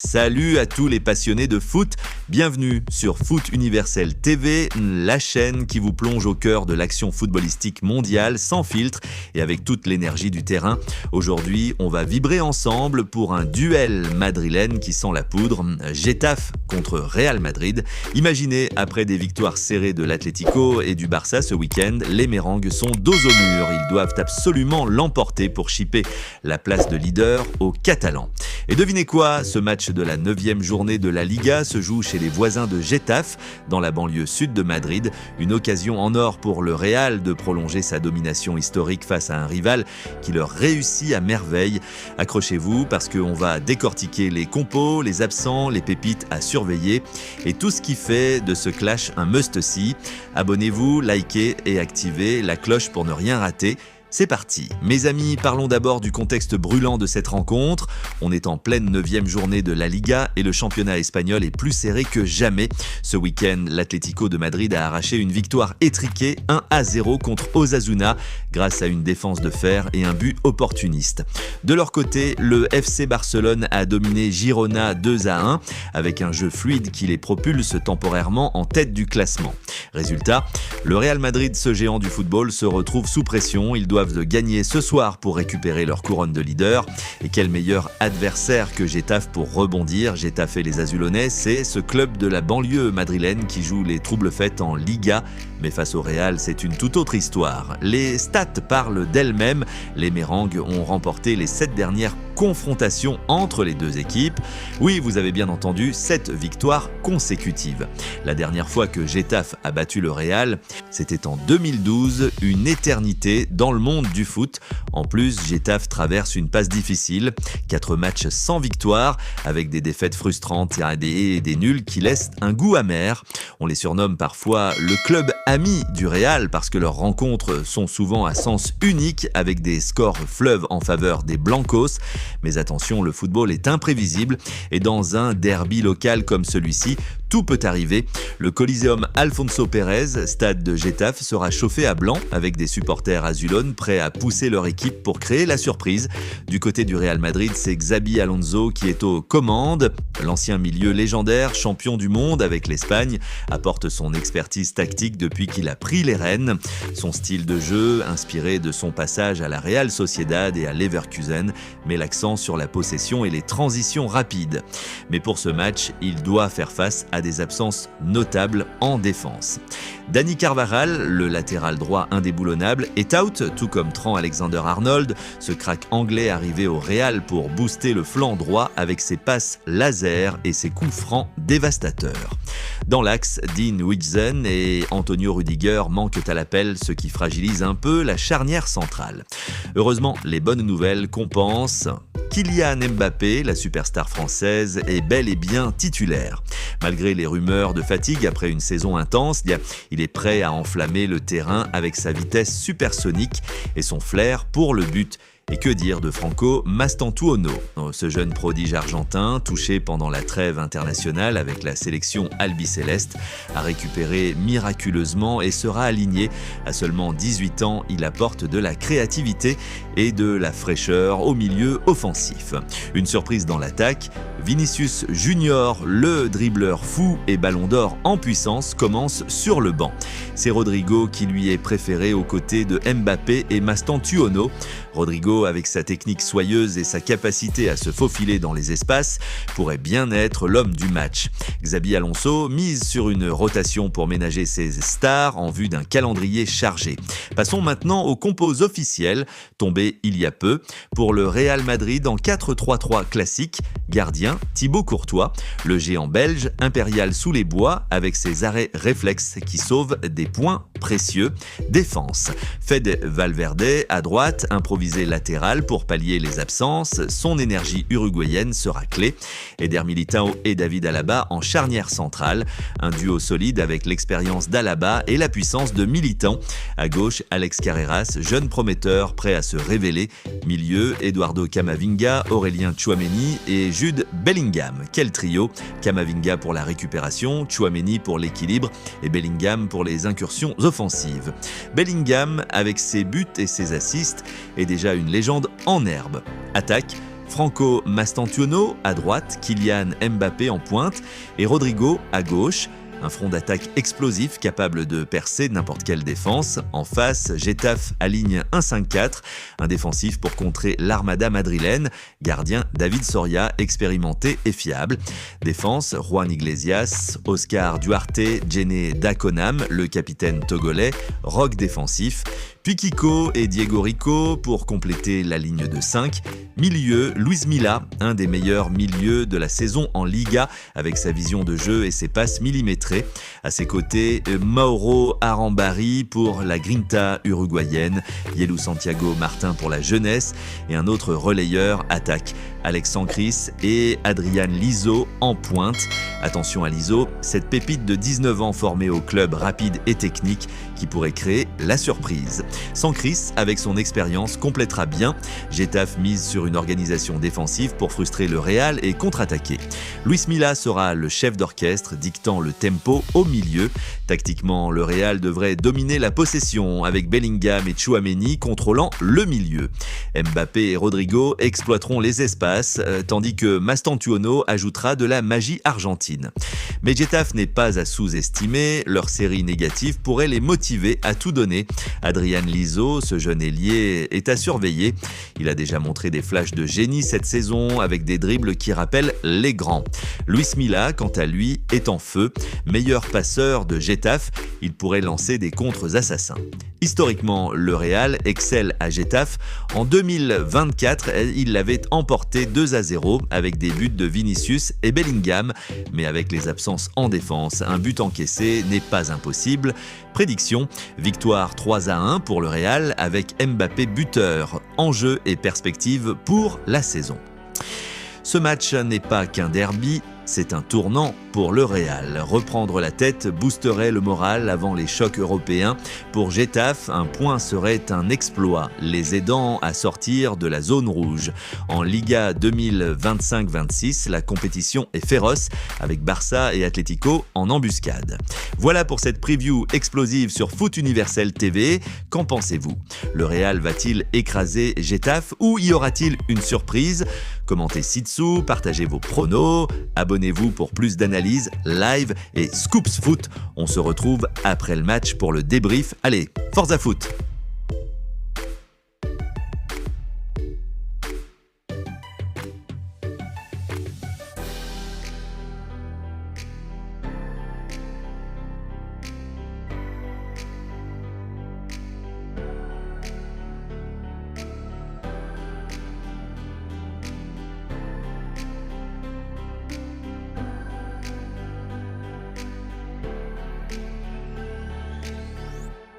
Salut à tous les passionnés de foot, bienvenue sur Foot Universel TV, la chaîne qui vous plonge au cœur de l'action footballistique mondiale sans filtre et avec toute l'énergie du terrain. Aujourd'hui, on va vibrer ensemble pour un duel madrilène qui sent la poudre, Getafe contre Real Madrid. Imaginez, après des victoires serrées de l'Atlético et du Barça ce week-end, les Mérengues sont dos au mur. Ils doivent absolument l'emporter pour chipper la place de leader aux Catalans. Et devinez quoi, ce match de la 9e journée de la Liga se joue chez les voisins de Getafe, dans la banlieue sud de Madrid. Une occasion en or pour le Real de prolonger sa domination historique face à un rival qui leur réussit à merveille. Accrochez-vous parce qu'on va décortiquer les compos, les absents, les pépites à surveiller et tout ce qui fait de ce clash un must-see. Abonnez-vous, likez et activez la cloche pour ne rien rater. C'est parti. Mes amis, parlons d'abord du contexte brûlant de cette rencontre. On est en pleine 9e journée de la Liga et le championnat espagnol est plus serré que jamais. Ce week-end, l'Atlético de Madrid a arraché une victoire étriquée 1-0 contre Osasuna grâce à une défense de fer et un but opportuniste. De leur côté, le FC Barcelone a dominé Girona 2-1 avec un jeu fluide qui les propulse temporairement en tête du classement. Résultat, le Real Madrid, ce géant du football, se retrouve sous pression. Ils doivent gagner ce soir pour récupérer leur couronne de leader. Et quel meilleur adversaire que Getafe pour rebondir. Getafe et les Azulonais, c'est ce club de la banlieue madrilène qui joue les troubles-fêtes en Liga. Mais face au Real, c'est une toute autre histoire. Les stats parlent d'elles-mêmes. Les Mérengues ont remporté les 7 dernières confrontations entre les deux équipes. Oui, vous avez bien entendu, 7 victoires consécutives. La dernière fois que Getafe a battu le Real, c'était en 2012, une éternité dans le monde du foot. En plus, Getafe traverse une passe difficile, 4 matchs sans victoire, avec des défaites frustrantes et des nuls qui laissent un goût amer. On les surnomme parfois le club ami du Real parce que leurs rencontres sont souvent à sens unique avec des scores fleuves en faveur des Blancos. Mais attention, le football est imprévisible et dans un derby local comme celui-ci, tout peut arriver. Le Coliseum Alfonso Pérez, stade de Getafe, sera chauffé à blanc avec des supporters azulones prêts à pousser leur équipe pour créer la surprise. Du côté du Real Madrid, c'est Xabi Alonso qui est aux commandes. L'ancien milieu légendaire, champion du monde avec l'Espagne, apporte son expertise tactique depuis qu'il a pris les rênes. Son style de jeu, inspiré de son passage à la Real Sociedad et à Leverkusen, met l'accent sur la possession et les transitions rapides. Mais pour ce match, il doit faire face à des absences notables en défense. Dani Carvajal, le latéral droit indéboulonnable, est out, tout comme Trent Alexander-Arnold, ce crack anglais arrivé au Real pour booster le flanc droit avec ses passes laser et ses coups francs dévastateurs. Dans l'axe, Dean Huijsen et Antonio Rudiger manquent à l'appel, ce qui fragilise un peu la charnière centrale. Heureusement, les bonnes nouvelles compensent. Kylian Mbappé, la superstar française, est bel et bien titulaire. Malgré les rumeurs de fatigue après une saison intense, il est prêt à enflammer le terrain avec sa vitesse supersonique et son flair pour le but. Et que dire de Franco Mastantuono, ce jeune prodige argentin, touché pendant la trêve internationale avec la sélection albicéleste, a récupéré miraculeusement et sera aligné. À seulement 18 ans, il apporte de la créativité et de la fraîcheur au milieu offensif. Une surprise dans l'attaque, Vinicius Junior, le dribbleur fou et ballon d'or en puissance, commence sur le banc. C'est Rodrigo qui lui est préféré aux côtés de Mbappé et Mastantuono. Rodrigo, avec sa technique soyeuse et sa capacité à se faufiler dans les espaces, pourrait bien être l'homme du match. Xabi Alonso mise sur une rotation pour ménager ses stars en vue d'un calendrier chargé. Passons maintenant aux compos officiels, tombés il y a peu. Pour le Real Madrid en 4-3-3 classique, gardien Thibaut Courtois, le géant belge impérial sous les bois avec ses arrêts réflexes qui sauvent des points précieux. Défense, Fede Valverde à droite, improvisé latéral pour pallier les absences, son énergie uruguayenne sera clé. Eder Militão et David Alaba en charnière centrale, un duo solide avec l'expérience d'Alaba et la puissance de Militão. À gauche, Alex Carreras, jeune prometteur prêt à se révéler. Milieu, Eduardo Camavinga, Aurélien Tchouaméni et Jude Bellingham. Quel trio! Camavinga pour la récupération, Tchouaméni pour l'équilibre et Bellingham pour les incursions offensives. Bellingham, avec ses buts et ses assists, est déjà une légende en herbe. Attaque, Franco Mastantuono à droite, Kylian Mbappé en pointe et Rodrigo à gauche. Un front d'attaque explosif capable de percer n'importe quelle défense. En face, Getafe aligne un 5-4, un défensif pour contrer l'armada madrilène. Gardien David Soria, expérimenté et fiable. Défense, Juan Iglesias, Oscar Duarte, Djene Dakonam, le capitaine togolais, rock défensif. Puis Kiko et Diego Rico pour compléter la ligne de 5. Milieu, Luis Milla, un des meilleurs milieux de la saison en Liga avec sa vision de jeu et ses passes millimétrées. À ses côtés, Mauro Arambari pour la grinta uruguayenne, Yelou Santiago Martin pour la jeunesse et un autre relayeur attaque. Alex Sancris et Adrian Liso en pointe. Attention à Liso, cette pépite de 19 ans formée au club rapide et technique qui pourrait créer la surprise. Sancris, avec son expérience, complétera bien. Getafe mise sur une organisation défensive pour frustrer le Real et contre-attaquer. Luis Milla sera le chef d'orchestre, dictant le tempo au milieu. Tactiquement, le Real devrait dominer la possession avec Bellingham et Tchouaméni contrôlant le milieu. Mbappé et Rodrigo exploiteront les espaces, tandis que Mastantuono ajoutera de la magie argentine. Mais Getafe n'est pas à sous-estimer, leur série négative pourrait les motiver à tout donner. Adrian Liso, ce jeune ailier, est à surveiller. Il a déjà montré des flashs de génie cette saison avec des dribbles qui rappellent les grands. Luis Milla, quant à lui, est en feu. Meilleur passeur de Getafe, il pourrait lancer des contres assassins. Historiquement, le Real excelle à Getafe. En 2024, il l'avait emporté 2-0 avec des buts de Vinicius et Bellingham. Mais avec les absences en défense, un but encaissé n'est pas impossible. Prédiction, victoire 3-1 pour le Real avec Mbappé buteur. Enjeu et perspective pour la saison. Ce match n'est pas qu'un derby, c'est un tournant pour le Real. Reprendre la tête boosterait le moral avant les chocs européens. Pour Getafe, un point serait un exploit, les aidant à sortir de la zone rouge. En Liga 2025-26, la compétition est féroce avec Barça et Atlético en embuscade. Voilà pour cette preview explosive sur Foot Universel TV. Qu'en pensez-vous ? Le Real va-t-il écraser Getafe ou y aura-t-il une surprise ? Commentez ci-dessous, partagez vos pronos, abonnez-vous pour plus d'analyses, live et scoops foot. On se retrouve après le match pour le débrief. Allez, Forza Foot!